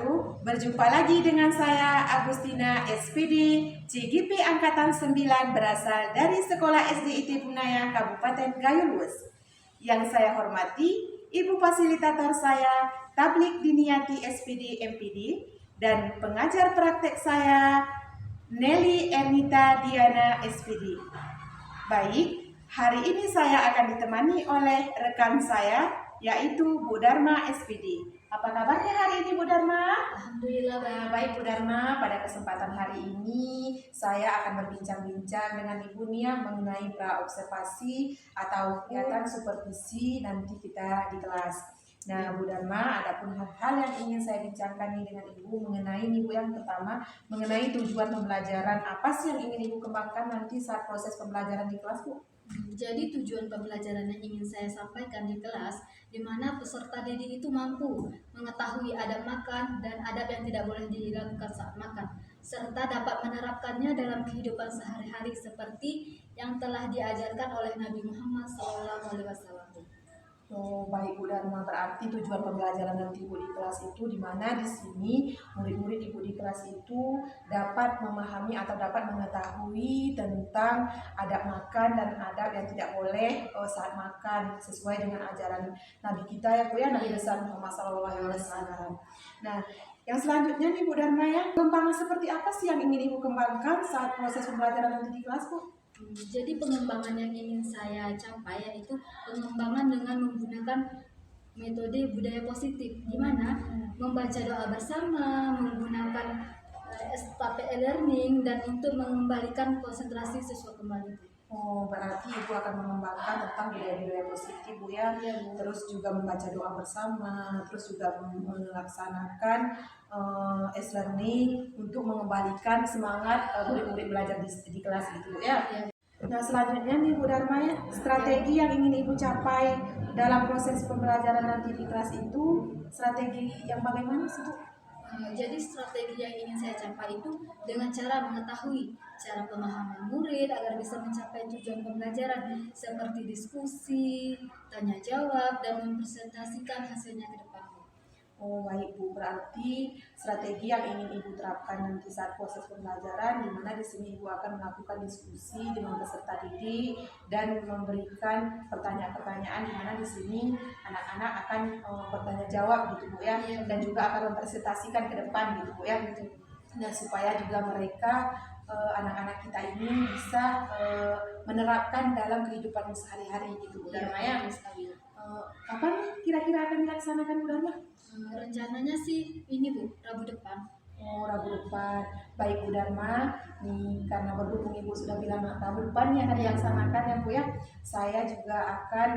wabarakatuh. Berjumpa lagi dengan saya Agustina SPD CGP Angkatan 9 berasal dari Sekolah SD IT Bunaya Kabupaten Gayulus. Yang saya hormati Ibu Fasilitator saya Tablik Diniati SPD MPD dan pengajar praktek saya Nelly Ernita Diana SPD. Baik, hari ini saya akan ditemani oleh rekan saya yaitu Bu Dharma SPD. Apa kabarnya hari ini Bu Dharma? Alhamdulillah Baik Bu Dharma, pada kesempatan hari ini saya akan berbincang-bincang dengan Ibu Nia mengenai praobservasi atau kegiatan supervisi nanti kita di kelas. Nah Bu Dharma, ada pun hal-hal yang ingin saya bincangkan nih dengan Ibu mengenai nih Bu, yang pertama mengenai tujuan pembelajaran. Apa sih yang ingin Ibu kembangkan nanti saat proses pembelajaran di kelas Bu? Jadi tujuan pembelajaran yang ingin saya sampaikan di kelas, di mana peserta didik itu mampu mengetahui adab makan dan adab yang tidak boleh dilakukan saat makan, serta dapat menerapkannya dalam kehidupan sehari-hari seperti yang telah diajarkan oleh Nabi Muhammad SAW. Oh, baik Bu Dharma, berarti tujuan pembelajaran nanti Ibu di kelas itu di mana di sini murid-murid Ibu di kelas itu dapat memahami atau dapat mengetahui tentang adab makan dan adab yang tidak boleh saat makan sesuai dengan ajaran Nabi kita ya Bu ya, Nabi besar Muhammad SAW. Nah, yang selanjutnya nih Bu Dharma ya, pengembangan seperti apa sih yang ingin Ibu kembangkan saat proses pembelajaran nanti di kelas Bu? Jadi pengembangan yang ingin saya capai yaitu pengembangan dengan menggunakan metode budaya positif, di mana membaca doa bersama, menggunakan SKP e-learning, dan untuk mengembalikan konsentrasi siswa kembali. Oh, berarti Ibu akan mengembangkan tentang budaya-budaya positif Bu ya, terus juga membaca doa bersama, terus juga melaksanakan e-learning untuk mengembalikan semangat murid-murid belajar di kelas gitu Bu ya. Nah selanjutnya nih Bu Dharma ya, strategi yang ingin Ibu capai dalam proses pembelajaran nanti di kelas itu, strategi yang bagaimana sih Bu? Jadi strategi yang ingin saya capai itu dengan cara mengetahui cara pemahaman murid agar bisa mencapai tujuan pembelajaran seperti diskusi, tanya jawab, dan mempresentasikan hasilnya ke depan. Oh baik Bu, berarti strategi yang ingin Ibu terapkan nanti saat proses pembelajaran, di mana di sini Ibu akan melakukan diskusi dengan peserta didik dan memberikan pertanyaan-pertanyaan, di mana di sini anak-anak akan bertanya jawab gitu Bu ya, dan juga akan mempresentasikan ke depan gitu Bu ya. Nah supaya juga mereka anak-anak kita ini bisa menerapkan dalam kehidupan sehari-hari gitu Bu Dharma ya. Kapan kira-kira akan dilaksanakan Bu Dharma? Rencananya sih ini Bu, Rabu depan. Oh, Rabu depan. Baik Bu Dharma, nih karena berhubung Ibu sudah bilang Rabu depan yang akan dilaksanakan ya Bu ya, saya juga akan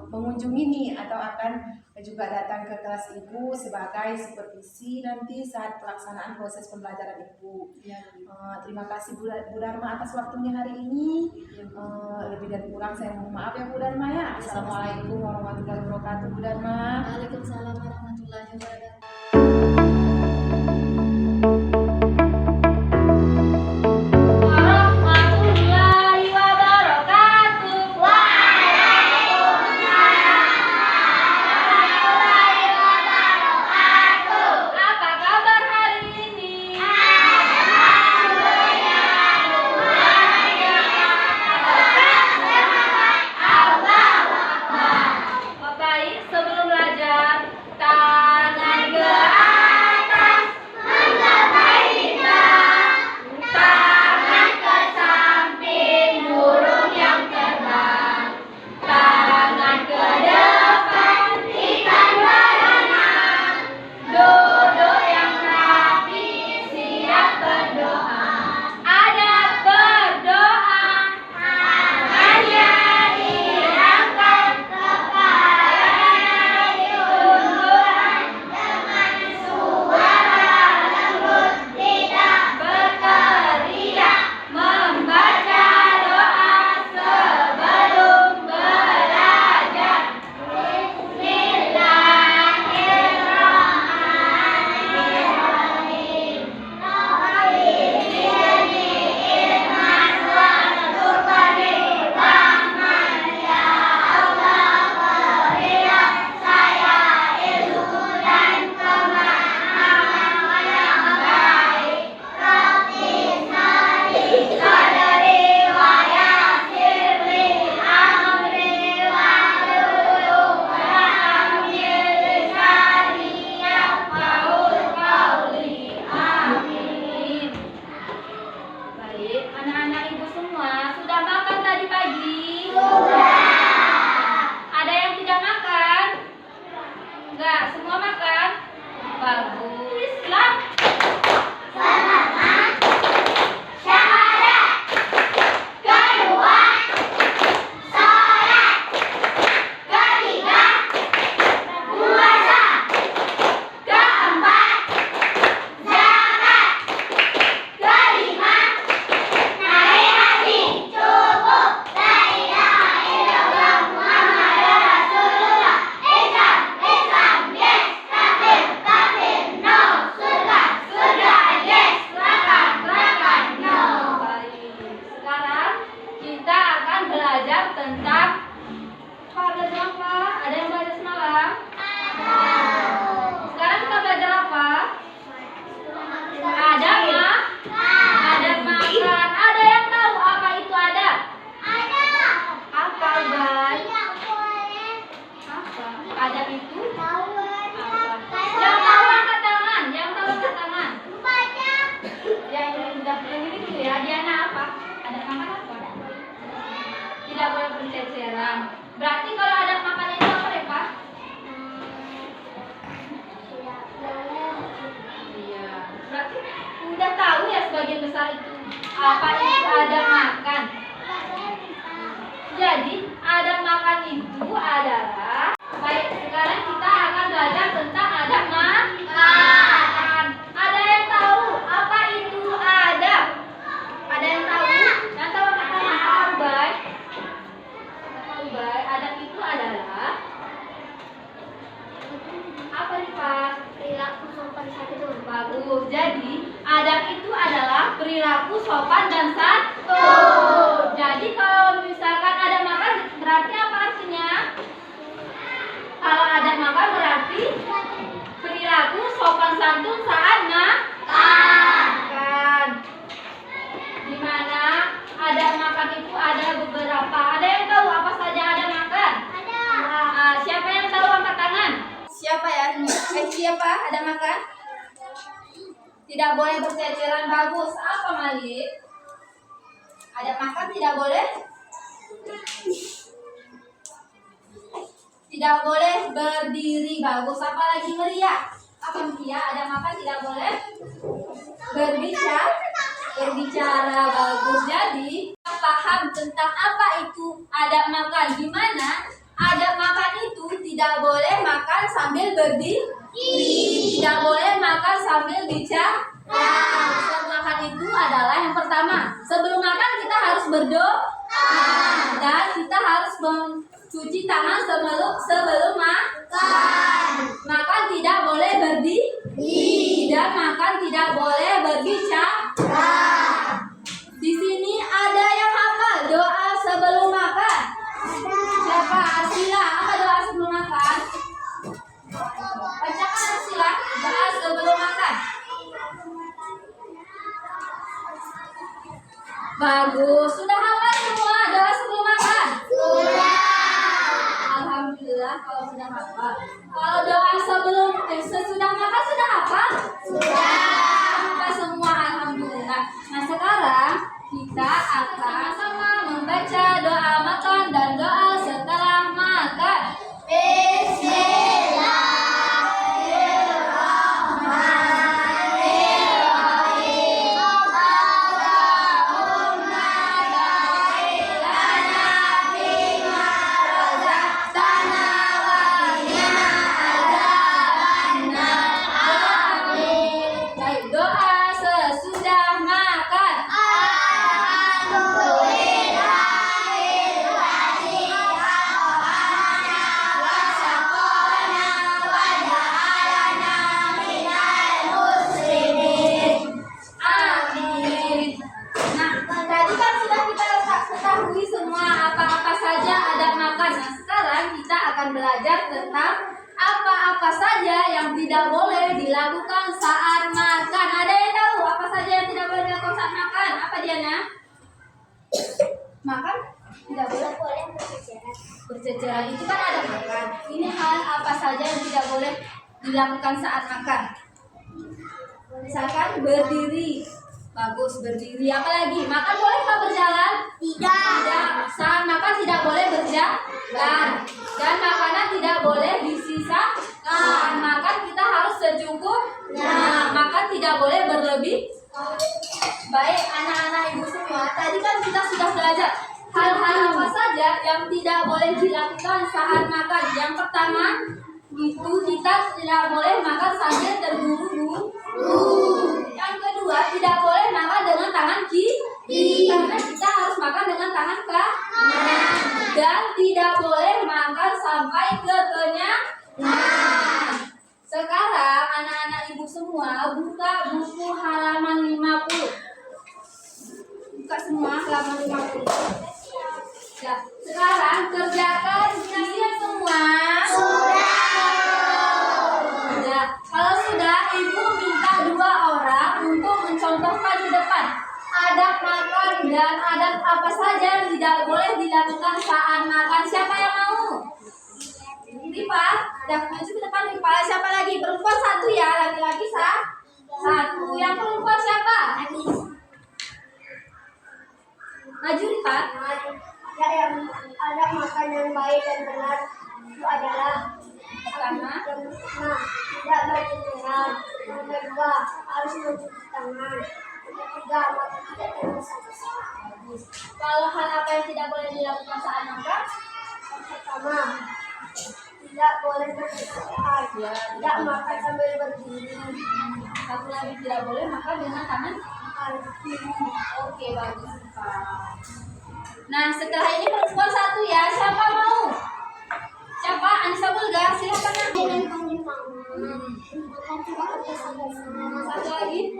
mengunjungi nih atau akan juga datang ke kelas Ibu sebagai supervisi nanti saat pelaksanaan proses pembelajaran Ibu. Terima kasih Bu Dharma atas waktunya hari ini. Lebih dan kurang saya mohon maaf ya Bu Dharma ya. Assalamualaikum warahmatullahi wabarakatuh Bu Dharma. Waalaikumsalam warahmatullahi wabarakatuh. Baik, sebelum belajar, tangan bagus. Lah. Tidak boleh berceceran. Berarti kalau ada makanan itu apa ya, Pak? Iya. Berarti udah tahu ya sebagian besar itu apa itu ada makan. Jadi ada makan itu adalah baik sekarang kita akan belajar tentang ada makan. Ada yang tahu apa itu ada? Ada yang tahu? Yang tahu kata makan baik? Baik, adab itu adalah apa nih Pak? Perilaku sopan santun. Bagus. Jadi adab itu adalah perilaku sopan dan santun. Jadi kalau misalkan ada makan berarti apa artinya? Kalau ada makan berarti perilaku sopan santun saat makan. Dimana ada makan itu ada beberapa. Ada yang tahu apa saja ada makan? Ada. Siapa yang tahu angkat tangan? Siapa ya? Siapa ada makan? Tidak boleh berceceran. Bagus. Apa Malik? Ada makan tidak boleh? Tidak boleh berdiri. Bagus. Apa lagi Maria? Apa Maria? Ada makan tidak boleh? Berbicara. Bagus. Jadi paham tentang apa itu adab makan, di mana adab makan itu tidak boleh makan sambil berdiri, tidak boleh makan sambil bicara. Sebelum makan itu adalah yang pertama, sebelum makan kita harus berdoa dan kita harus mencuci tangan sebelum makan. Makan tidak boleh berdiri dan makan tidak boleh berbicara. Di sini ada yang hafal doa sebelum makan? Siapa? Arsila. Apa doa sebelum makan? Bacakan Arsila doa sebelum makan. Bagus. Sudah hafal semua doa sebelum makan? Sudah. Alhamdulillah kalau sudah hafal. Kalau doa sesudah makan sudah hafal? Sudah. Hafal semua, alhamdulillah. Nah sekarang kita akan sama membaca doa makan dan doa setelah makan. Bismillahirrahmanirrahim. Allahumma barik lana fima razaqtana wa qina adzabannar. Amin. Baik, doa sesudah makan. Belajar tentang apa-apa saja yang tidak boleh dilakukan saat makan. Ada yang tahu apa saja yang tidak boleh dilakukan saat makan? Apa Diana? Makan tidak boleh berceceran. Itu kan ada makan. Ini hal apa saja yang tidak boleh dilakukan saat makan? Misalkan berdiri. Bagus, berdiri. Apalagi makan boleh nggak berjalan? Tidak. Saat makan tidak boleh berjalan. Dan makanan tidak boleh disisakan. Makan kita harus secukupnya. Makan tidak boleh berlebih. Baik anak-anak ibu semua, tadi kan kita sudah belajar hal-hal apa saja yang tidak boleh dilakukan saat makan. Yang pertama itu kita tidak boleh makan sambil terburu-buru. Yang kedua tidak boleh makan dengan tangan kiri karena kita harus makan dengan tangan kanan. Dan tidak boleh makan sampai kekenyangan. Sekarang anak-anak ibu semua buka buku halaman 50. Buka semua halaman 50. Ya, sekarang kerjakan ini semua. Ya, kalau sudah ibu minta 2 orang untuk mencontohkan di depan adab makan dan adab apa saja yang tidak boleh dilakukan saat makan. Siapa yang mau? Rifa, dan maju ke depan Rifa. Siapa lagi? Perempuan 1 ya, laki-laki 1. Yang perempuan siapa? Maju Rifa. Ya, yang ada makan yang baik dan benar itu adalah Pertama, yang pertama tidak berceceran, yang kedua harus mencuci tangan, yang ketiga mata tidak tergesa-gesa. kalau hal apa yang tidak boleh dilakukan saat makan? Yang pertama tidak boleh berceceran, tidak makan sambil berdiri. Satu lagi tidak boleh makan dengan tangan. Kiri. Oke, bagus Pak. Nah, setelah ini perempuan 1 ya. Siapa mau? Siapa? Anissa Bulga, silakan. Makan tidak tergesa-gesa. Satu lagi.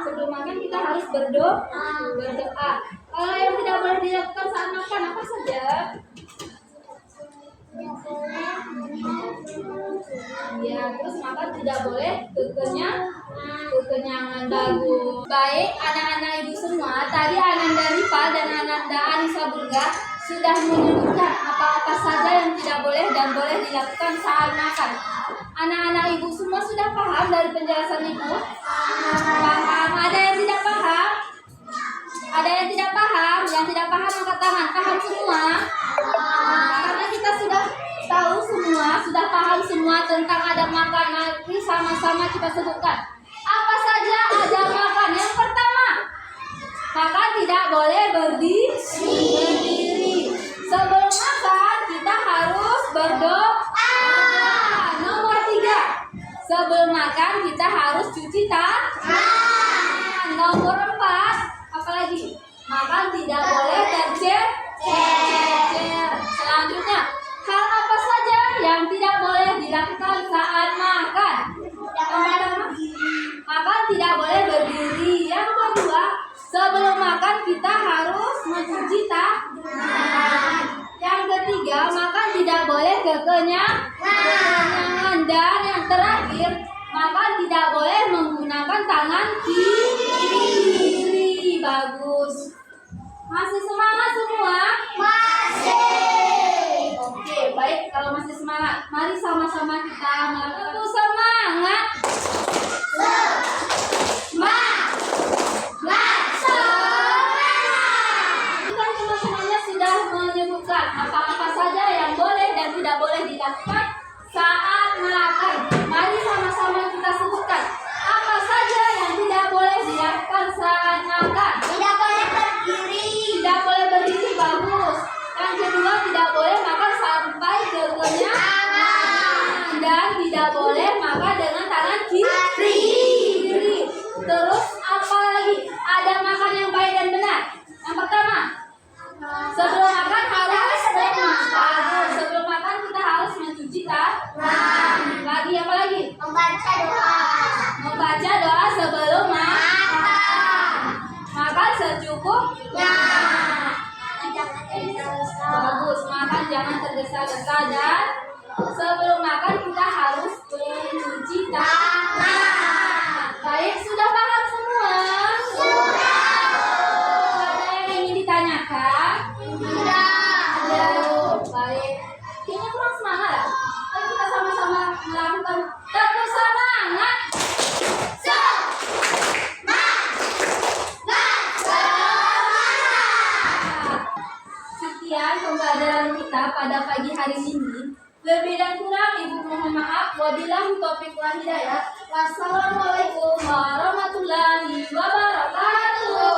Sebelum makan kita harus berdoa. Kalau yang tidak boleh dilakukan saat makan apa saja? Ya, terus makan tidak boleh kekenyangan. Bagus. Baik, anak-anak ibu semua, tadi Ananda Rifa dan Ananda Anissa Bulga sudah menyebutkan apa-apa saja yang tidak boleh dan boleh dilakukan saat makan. Anak-anak ibu semua sudah paham dari penjelasan ibu? Paham. Ada yang tidak paham? Ada yang tidak paham? Yang tidak paham angkat tangan. Paham semua? Karena kita sudah tahu semua, sudah paham semua tentang adab makan. Mari sama-sama kita sebutkan. Apa saja adab makan? Yang pertama, makan tidak boleh berdiri. Sebelum makan kita harus berdoa. Nomor 3, sebelum makan kita harus cuci tangan. Nomor 4, apalagi? Makan tidak boleh tercecer. Selanjutnya, hal apa saja yang tidak boleh dilakukan saat makan? Yang pertama, makan tidak boleh berdiri. Yang kedua, sebelum makan kita harus mencuci tangan. Yang ketiga, makan tidak boleh kekenyangan. Dan yang terakhir, makan tidak boleh menggunakan tangan kiri. Bagus. Masih semangat semua? Masih. Oke, baik. Kalau masih semangat, mari sama-sama kita melakukan semangat. Kan teman-temannya sudah menyebutkan apa-apa saja yang boleh dan tidak boleh dilakukan saat makan. Mari sama-sama kita sebutkan apa saja yang tidak boleh dilakukan saat makan. Tidak boleh berdiri. Tidak boleh berdiri, bagus. Yang kedua, tidak boleh makan sampai kekenyangan. Dan tidak boleh makan dengan tangan kiri. Terus apa lagi? Ada makan yang baik dan benar. Yang pertama, sebelum makan harus bagus. Sebelum makan kita harus mencuci tangan. Lagi apa lagi? Membaca doa. Membaca doa sebelum makan. Makan secukupnya. Jangan tergesa-gesa. Bagus, makan jangan tergesa-gesa dan sebelum makan kita harus mencuci tangan. Baik, sudah paham semua? Ada yang ingin ditanyakan? Ada. Baik. Kayaknya kurang semangat. Ayo kita sama-sama melakukan tetap semangat. Sekian pembelajaran kita pada pagi hari ini. Lebih dan kurang Ibu mohon maaf. Wabillahi taufiq wal hidayah. Wassalamualaikum warahmatullahi wabarakatuh.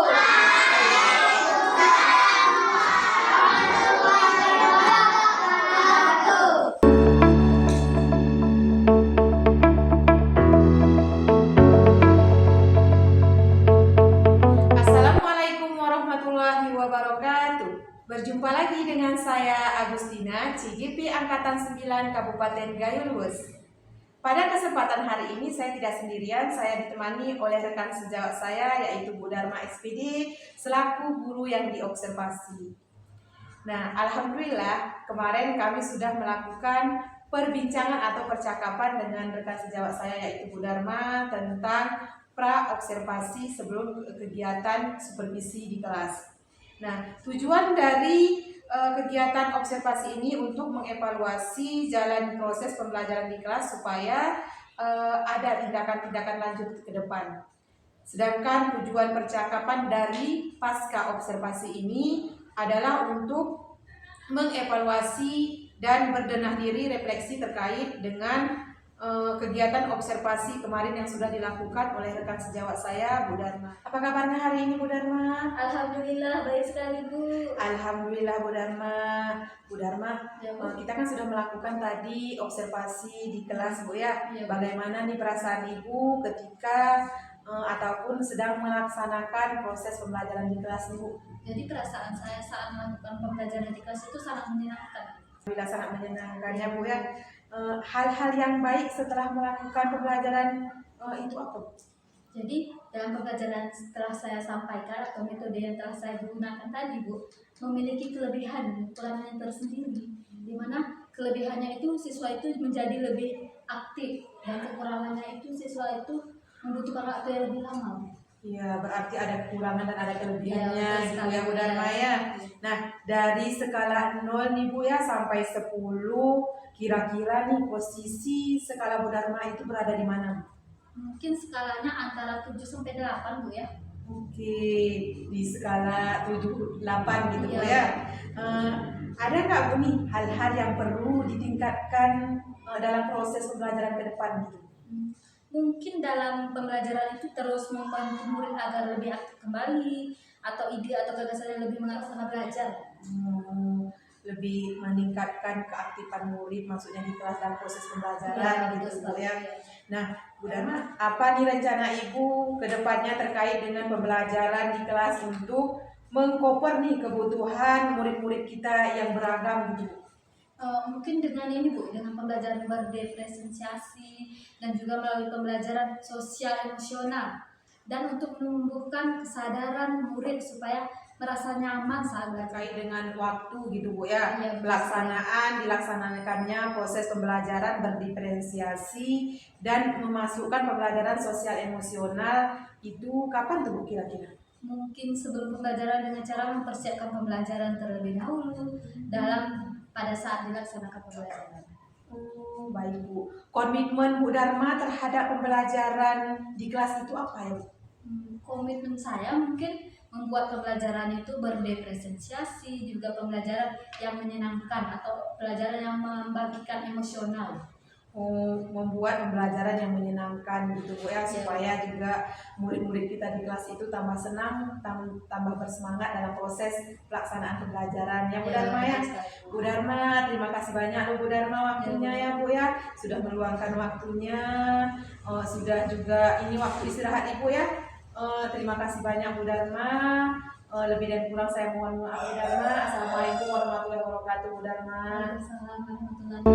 Assalamualaikum warahmatullahi wabarakatuh. Berjumpa lagi dengan saya Agustina, CGP Angkatan 9 Kabupaten Gayo-Luwes. Pada kesempatan hari ini saya tidak sendirian, saya ditemani oleh rekan sejawat saya yaitu Bu Dharma SPD selaku guru yang diobservasi. Nah, alhamdulillah kemarin kami sudah melakukan perbincangan atau percakapan dengan rekan sejawat saya yaitu Bu Dharma tentang pra-observasi sebelum kegiatan supervisi di kelas. Nah, tujuan dari kegiatan observasi ini untuk mengevaluasi jalan proses pembelajaran di kelas supaya ada tindakan-tindakan lanjut ke depan. Sedangkan tujuan percakapan dari pasca observasi ini adalah untuk mengevaluasi dan berbenah diri refleksi terkait dengan kegiatan observasi kemarin yang sudah dilakukan oleh rekan sejawat saya, Bu Dharma. Apa kabarnya hari ini, Bu Dharma? Alhamdulillah baik sekali, Bu. Alhamdulillah, Bu Dharma. Bu Dharma, Ya, Bu. kita kan sudah melakukan tadi observasi di kelas, Bu ya. Ya, Bu. Bagaimana nih perasaan Ibu ketika ataupun sedang melaksanakan proses pembelajaran di kelas, Bu? Jadi perasaan saya saat melakukan pembelajaran di kelas itu sangat menyenangkan. Alhamdulillah sangat menyenangkan ya, Bu ya. Hal-hal yang baik setelah melakukan pembelajaran itu apa? Jadi dalam pembelajaran setelah saya sampaikan atau metode yang telah saya gunakan tadi, Bu, memiliki kelebihan dan kekurangan tersendiri, di mana kelebihannya itu siswa itu menjadi lebih aktif dan kekurangannya itu siswa itu membutuhkan waktu yang lebih lama. Iya, berarti ada kekurangan dan ada kelebihannya Ya, betul gitu sekali, ya, Bu Dharma ya. Nah, dari skala 0 nih Bu ya sampai 10, kira-kira nih posisi skala Bu Dharma itu berada di mana? Mungkin skalanya antara 7 sampai 8, Bu ya. Oke, di skala 7, 8 gitu Bu Iya. ya. Ada nggak Bu nih hal-hal yang perlu ditingkatkan dalam proses pembelajaran ke depan gitu? Mungkin dalam pembelajaran itu terus membantu murid agar lebih aktif kembali atau ide atau gagasan yang lebih mengarah sama belajar. Lebih meningkatkan keaktifan murid maksudnya di kelas dalam proses pembelajaran Ya, gitu betul Bu sekali. ya. Nah, Bu Dharma, apa nih rencana Ibu ke depannya terkait dengan pembelajaran di kelas untuk mengcover nih kebutuhan murid-murid kita yang beragam gitu? Mungkin dengan ini, Bu, dengan pembelajaran berdiferensiasi dan juga melalui pembelajaran sosial emosional dan untuk menumbuhkan kesadaran murid supaya merasa nyaman saat belajar. Terkait dengan waktu gitu Bu ya. Iya, Dilaksanakannya proses pembelajaran berdiferensiasi dan memasukkan pembelajaran sosial emosional itu kapan tuh Bu kira-kira? Mungkin sebelum pembelajaran dengan cara mempersiapkan pembelajaran terlebih dahulu pada saat dilaksanakan pembelajaran. Oh, baik Bu. Komitmen Bu Dharma terhadap pembelajaran di kelas itu apa ya Bu? Komitmen saya mungkin membuat pembelajaran itu berdiferensiasi, juga pembelajaran yang menyenangkan atau pelajaran yang membagikan emosional. Membuat pembelajaran yang menyenangkan gitu Bu ya, supaya juga murid-murid kita di kelas itu tambah senang, tambah bersemangat dalam proses pelaksanaan pembelajaran ya Bu Dharma ya. Bu Dharma, terima kasih banyak loh Bu Dharma waktunya ya Bu ya, sudah meluangkan waktunya, sudah juga ini waktu istirahat Ibu ya. Terima kasih banyak Bu Dharma. Lebih dan kurang saya mohon maaf Bu Dharma. Assalamualaikum warahmatullahi wabarakatuh Bu Dharma. Waalaikumsalam warahmatullahi wabarakatuh.